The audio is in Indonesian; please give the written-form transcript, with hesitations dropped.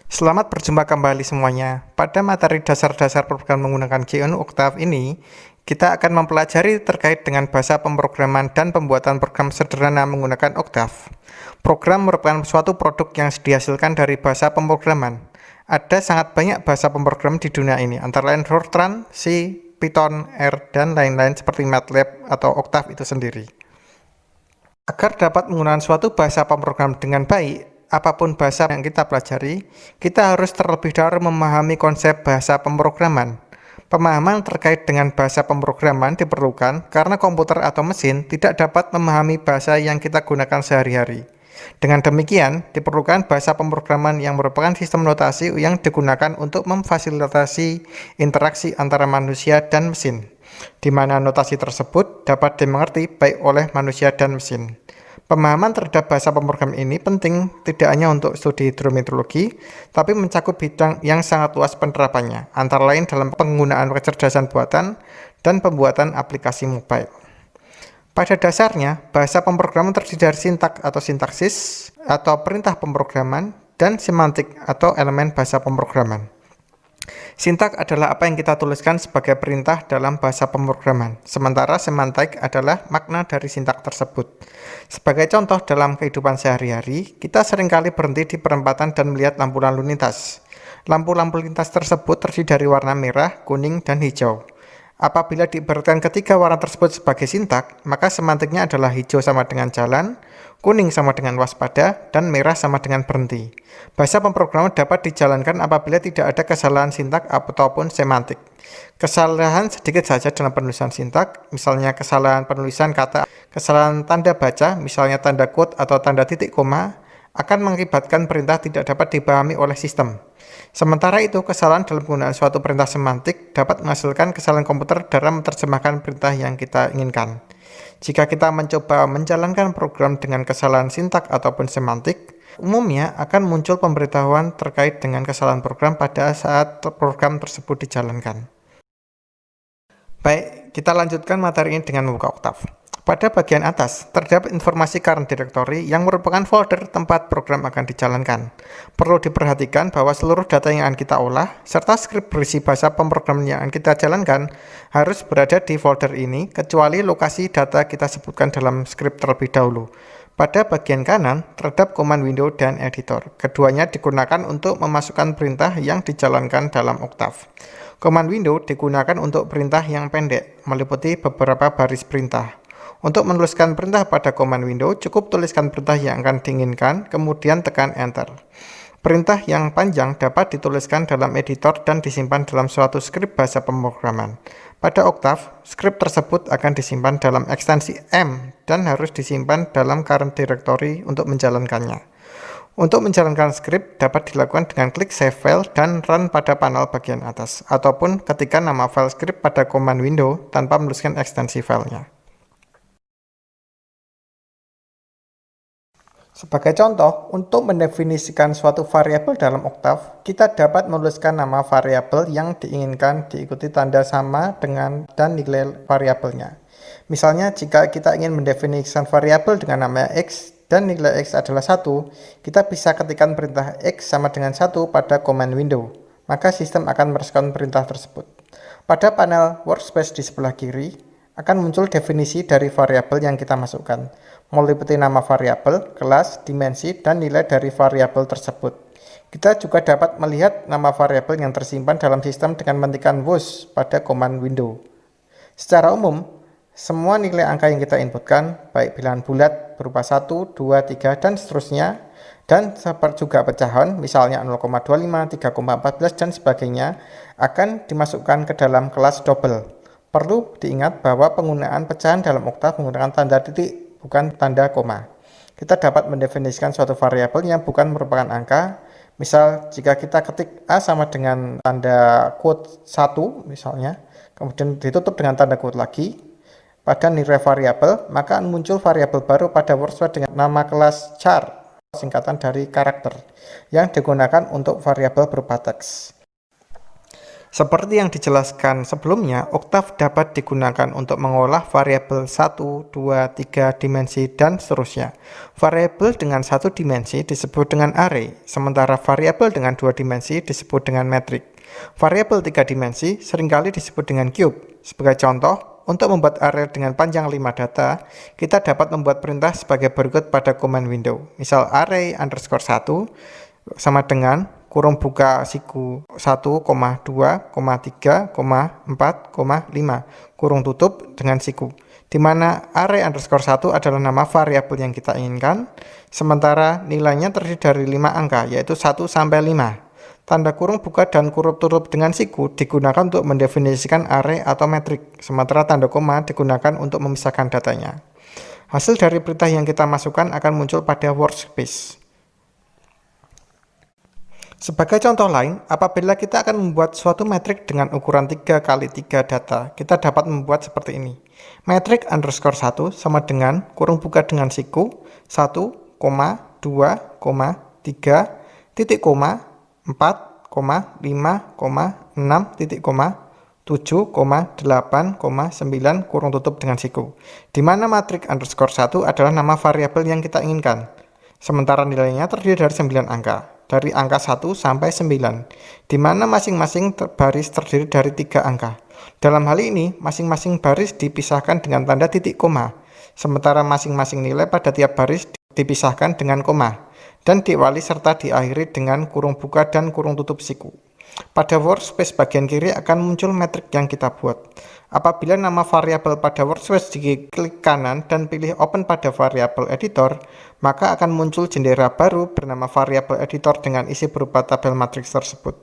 Selamat berjumpa kembali semuanya. Pada materi dasar-dasar pemrograman menggunakan GNU Octave ini, kita akan mempelajari terkait dengan bahasa pemrograman dan pembuatan program sederhana menggunakan Octave. Program merupakan suatu produk yang dihasilkan dari bahasa pemrograman. Ada sangat banyak bahasa pemrograman di dunia ini, antara lain Fortran, C, Python, R, dan lain-lain seperti MATLAB atau Octave itu sendiri. Agar dapat menggunakan suatu bahasa pemrograman dengan baik, apapun bahasa yang kita pelajari, kita harus terlebih dahulu memahami konsep bahasa pemrograman. Pemahaman terkait dengan bahasa pemrograman diperlukan karena komputer atau mesin tidak dapat memahami bahasa yang kita gunakan sehari-hari. Dengan demikian, diperlukan bahasa pemrograman yang merupakan sistem notasi yang digunakan untuk memfasilitasi interaksi antara manusia dan mesin, di mana notasi tersebut dapat dimengerti baik oleh manusia dan mesin. Pemahaman terhadap bahasa pemrograman ini penting tidak hanya untuk studi hidrometeorologi, tapi mencakup bidang yang sangat luas penerapannya, antara lain dalam penggunaan kecerdasan buatan dan pembuatan aplikasi mobile. Pada dasarnya, bahasa pemrograman terdiri dari sintak atau sintaksis atau perintah pemrograman dan semantik atau elemen bahasa pemrograman. Sintak adalah apa yang kita tuliskan sebagai perintah dalam bahasa pemrograman, sementara semantik adalah makna dari sintak tersebut. Sebagai contoh dalam kehidupan sehari-hari, kita seringkali berhenti di perempatan dan melihat lampu lalu lintas. Lampu-lampu lintas tersebut terdiri dari warna merah, kuning, dan hijau. Apabila diibaratkan ketiga warna tersebut sebagai sintak, maka semantiknya adalah hijau sama dengan jalan, kuning sama dengan waspada, dan merah sama dengan berhenti. Bahasa pemrograman dapat dijalankan apabila tidak ada kesalahan sintak ataupun semantik. Kesalahan sedikit saja dalam penulisan sintak, misalnya kesalahan penulisan kata, kesalahan tanda baca, misalnya tanda quote atau tanda titik koma, akan mengakibatkan perintah tidak dapat dipahami oleh sistem. Sementara itu, kesalahan dalam penggunaan suatu perintah semantik dapat menghasilkan kesalahan komputer dalam menerjemahkan perintah yang kita inginkan. Jika kita mencoba menjalankan program dengan kesalahan sintak ataupun semantik, umumnya akan muncul pemberitahuan terkait dengan kesalahan program pada saat program tersebut dijalankan. Baik, kita lanjutkan materi ini dengan membuka Octave. Pada bagian atas, terdapat informasi current directory yang merupakan folder tempat program akan dijalankan. Perlu diperhatikan bahwa seluruh data yang akan kita olah, serta skrip berisi bahasa pemrograman yang akan kita jalankan, harus berada di folder ini, kecuali lokasi data kita sebutkan dalam skrip terlebih dahulu. Pada bagian kanan, terdapat command window dan editor. Keduanya digunakan untuk memasukkan perintah yang dijalankan dalam Octave. Command window digunakan untuk perintah yang pendek, meliputi beberapa baris perintah. Untuk menuliskan perintah pada command window, cukup tuliskan perintah yang akan diinginkan, kemudian tekan enter. Perintah yang panjang dapat dituliskan dalam editor dan disimpan dalam suatu skrip bahasa pemrograman. Pada Octave, skrip tersebut akan disimpan dalam ekstensi M dan harus disimpan dalam current directory untuk menjalankannya. Untuk menjalankan skrip dapat dilakukan dengan klik Save File dan Run pada panel bagian atas, ataupun ketika nama file skrip pada command window tanpa menuliskan ekstensi filenya. Sebagai contoh, untuk mendefinisikan suatu variabel dalam Octave, kita dapat menuliskan nama variabel yang diinginkan diikuti tanda sama dengan dan nilai variabelnya. Misalnya, jika kita ingin mendefinisikan variabel dengan nama X dan nilai X adalah 1, kita bisa ketikkan perintah X sama dengan 1 pada command window, maka sistem akan merespon perintah tersebut. Pada panel workspace di sebelah kiri, akan muncul definisi dari variabel yang kita masukkan, meliputi nama variabel, kelas, dimensi, dan nilai dari variabel tersebut. Kita juga dapat melihat nama variabel yang tersimpan dalam sistem dengan mengetikkan WOS pada command window. Secara umum, semua nilai angka yang kita inputkan, baik bilangan bulat berupa 1, 2, 3, dan seterusnya, dan juga pecahan, misalnya 0,25, 3,14, dan sebagainya, akan dimasukkan ke dalam kelas double. Perlu diingat bahwa penggunaan pecahan dalam Octave menggunakan tanda titik, bukan tanda koma. Kita dapat mendefinisikan suatu variabel yang bukan merupakan angka. Misal, jika kita ketik A sama dengan tanda quote 1, misalnya, kemudian ditutup dengan tanda quote lagi, pada nilai variabel, maka akan muncul variabel baru pada workspace dengan nama kelas char, singkatan dari karakter, yang digunakan untuk variabel berupa teks. Seperti yang dijelaskan sebelumnya, Octave dapat digunakan untuk mengolah variabel 1, 2, 3 dimensi, dan seterusnya. Variabel dengan 1 dimensi disebut dengan array, sementara variabel dengan 2 dimensi disebut dengan metrik. Variabel 3 dimensi seringkali disebut dengan cube. Sebagai contoh, untuk membuat array dengan panjang 5 data, kita dapat membuat perintah sebagai berikut pada command window. Misal array underscore 1 sama dengan kurung buka siku 1, 2, 3, 4, 5, kurung tutup dengan siku, di mana array underscore 1 adalah nama variabel yang kita inginkan, sementara nilainya terdiri dari 5 angka, yaitu 1 sampai 5. Tanda kurung buka dan kurung tutup dengan siku digunakan untuk mendefinisikan array atau metrik, sementara tanda koma digunakan untuk memisahkan datanya. Hasil dari perintah yang kita masukkan akan muncul pada workspace. Sebagai contoh lain, apabila kita akan membuat suatu metrik dengan ukuran 3 kali 3 data, kita dapat membuat seperti ini. Metrik underscore 1 sama dengan kurung buka dengan siku 1, 2, 3, titik koma, 4, 5, 6, titik koma, 7, 8, 9, kurung tutup dengan siku, di mana matrik underscore 1 adalah nama variabel yang kita inginkan, sementara nilainya terdiri dari 9 angka. Dari angka 1 sampai 9, di mana masing-masing baris terdiri dari 3 angka. Dalam hal ini, masing-masing baris dipisahkan dengan tanda titik koma, sementara masing-masing nilai pada tiap baris dipisahkan dengan koma, dan diawali serta diakhiri dengan kurung buka dan kurung tutup siku. Pada workspace bagian kiri akan muncul metrik yang kita buat. Apabila nama variabel pada workspace diklik kanan dan pilih open pada variabel editor, maka akan muncul jendela baru bernama variabel editor dengan isi berupa tabel matriks tersebut.